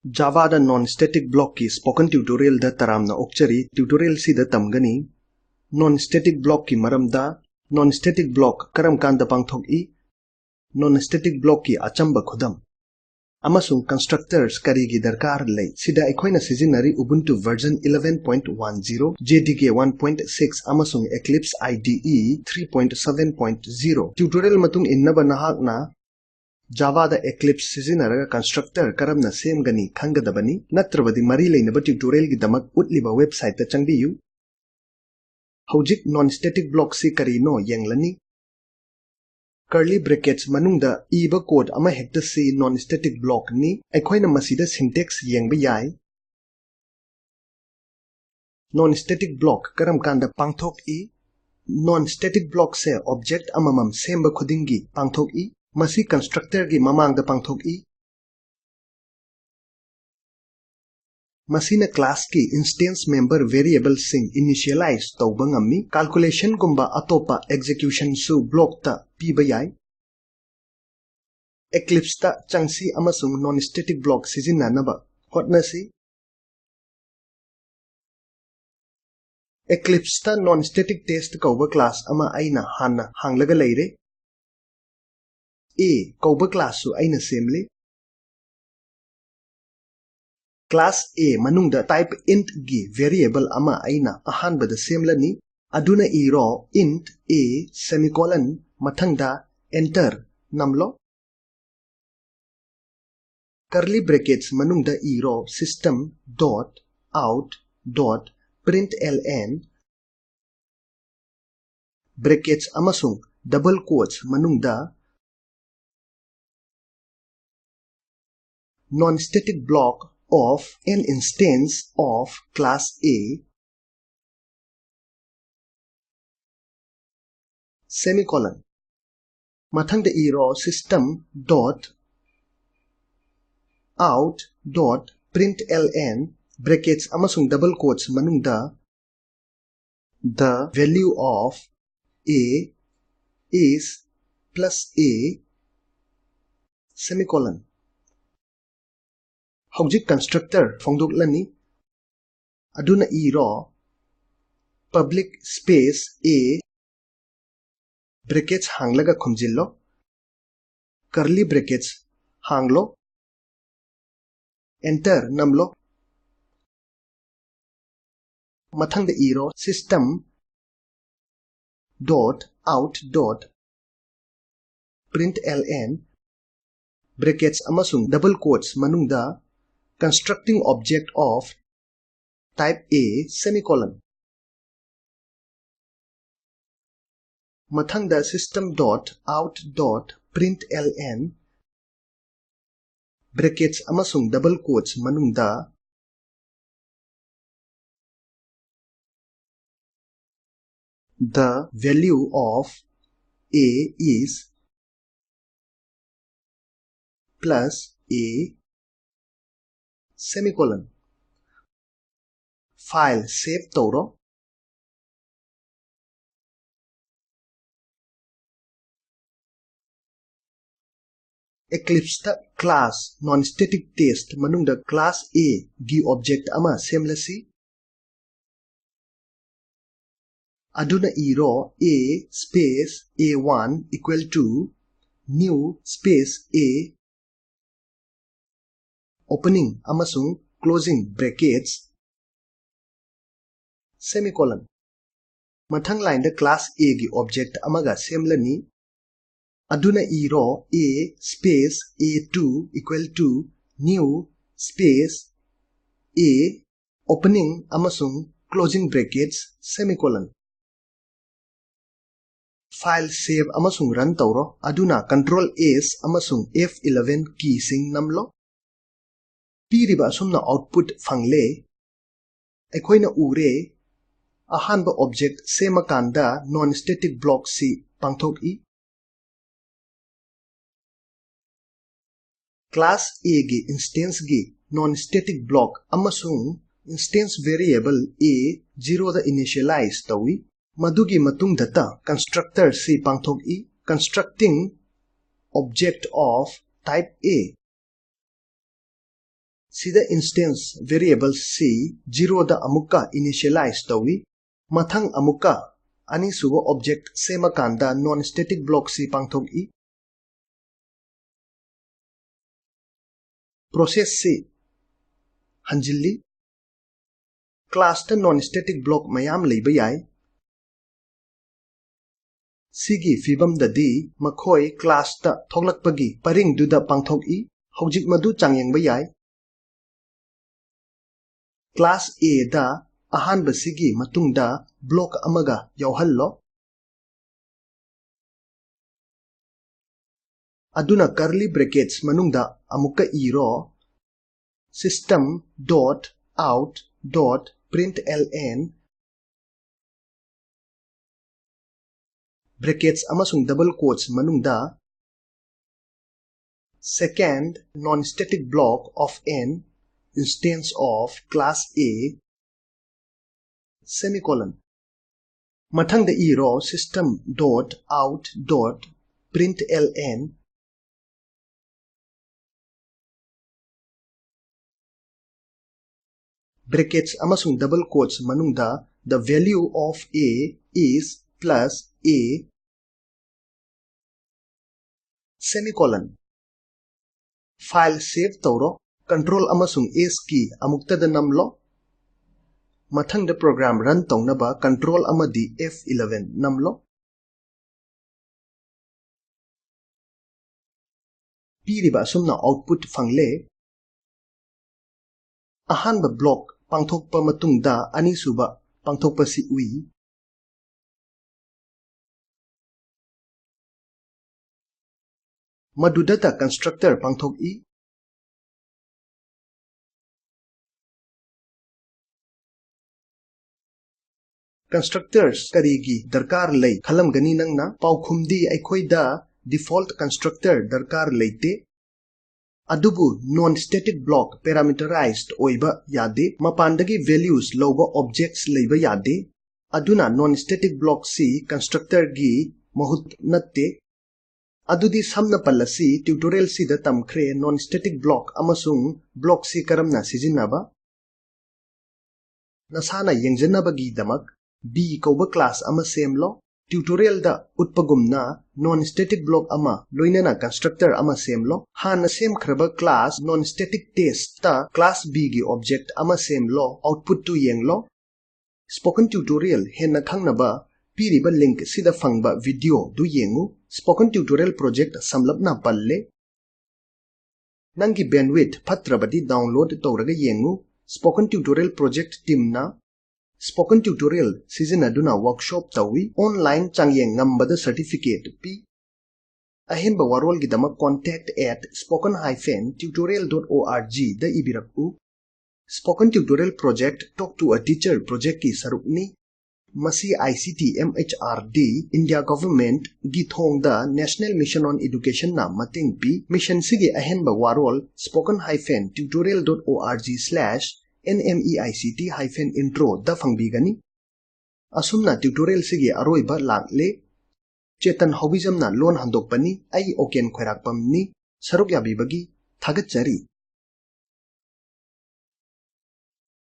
Java da non-static block ki spoken tutorial da taramna okchari tutorial si da tamgani non-static block ki maram da non-static block karam kan da pangthok I non-static block ki achamba khudam amasung constructors kari gi darkar lei sida aikhoina sizinari Ubuntu version 11.10 JDK 1.6 amasung Eclipse IDE 3.7.0 tutorial matung innaba nahakna Java da Eclipse sizinaraga constructor karamna semgani khangadabani natrabadi mari leinaba tutorial gi damak utliba website ta changbiyu hojik non-static block si karino yenglani curly brackets manungda iba code ama hekta si non-static block ni aikhoina masida syntax yengba yai non-static block karam kanda pangthok I non-static block se object amamam semba khudingi pangthok I masi constructor gi mamangda pangthok I masina class ki instance member variable sing initialize tawba ngammi calculation gumba atopa execution su block ta piba yai Eclipse ta changsi amasung non-static block sizinanaba hotnasi Eclipse ta non-static test kawba class ama aina hanna hanglaga leire A kawba class su aina semle class A manungda type int gi variable ama aina ahanbada semlani aduna iro int A semicolon mathangda enter namlo curly brackets manungda iro system dot out dot println brackets amasung double quotes manungda non-static block of an instance of class A semicolon mathangda iro system dot out dot println brackets amasung double quotes manungda the value of A is plus A semicolon hojik constructor phongdoklani aduna iro public space A brackets hanglaga khumjillo curly brackets hanglo enter namlo mathangda iro system dot out dot println brackets amasung double quotes manungda constructing object of type A semicolon mathangda system dot out dot println brackets amasung double quotes manungda the value of A is plus A semicolon file save tawro Eclipse ta class non-static test manungda class A gi object ama semlasi aduna iro A space A1 equal to new space A opening amasung closing brackets semicolon mathang line da class A gi object amaga semlani aduna iro A space A2 equal to new space A opening amasung closing brackets semicolon file save amasung run tawro aduna control S amasung F11 key sing namlo piriba sumna output fangle aikhoina ure ahanba object semakanda non-static block si pangthok I class A gi instance gi non-static block amasung instance variable A 0 da initialize tawi madugi matungda ta constructor si pangthok I constructing object of type A sida instance variable c 0 da amukka initialize tawi mathang amukka ani suba object sema kanda non static block c pangthok I process c hanjili class ta non static block mayam leiba yai sigi fibam dadi makhoi class ta thoklakpagi paring duda pangthok I hojik madu changyeng ba yai class A da ahanba sigi matungda block amaga yauhallo aduna curly brackets manungda amukka iro system dot out dot println brackets amasung double quotes manungda second non-static block of n instance of class A semicolon mathangda iro system dot out dot println brackets amasung double quotes manungda the value of A is plus A semicolon file save tawro control amasung S key amuktada namlo mathangda program run tawnaba control amadi F11 namlo piriba asumna output fangle ahanba block pangthokpa matungda anisuba pangthokpa si ui madudata constructor pangthok I constructors karigi darkar lei khalamgani nangna paukhumdi aikhoida default constructor darkar leite adubu non static block parameterized oiba yade mapandagi values loba objects leiba yade aduna non static block si constructor gi mahut natte adudi samna pallasi tutorial si da tamkhre non static block amasung block si karamna sijinaba nasana yengjanaba gi damak b koba class ama semlo tutorial da utpagumna non static block ama loinana constructor ama semlo hana sem khraba class non static test ta class b gi object ama semlo output tu yenglo spoken tutorial henna khangnaba piriba link sida fangba video du yengu spoken tutorial project samlapna palle nangi bandwidth phatrabadi download tawraga yengu spoken tutorial project team na spoken tutorial sizinaduna workshop tawi online changyeng ngambada certificate pi ahenba warol gidama contact@spoken-tutorial.org da ibiraku spoken tutorial project talk to a teacher project ki sarukni masi ICT MHRD India government gi thongda National Mission on Education na mating pi mission sigi ahenba warol spoken-tutorial.org/nmeict-intro da fangbigani asumna tutorial sigi aroiba lakle chetan hobijamna lon handokpani ai oken khairakpamni saruk yabibagi thagatchari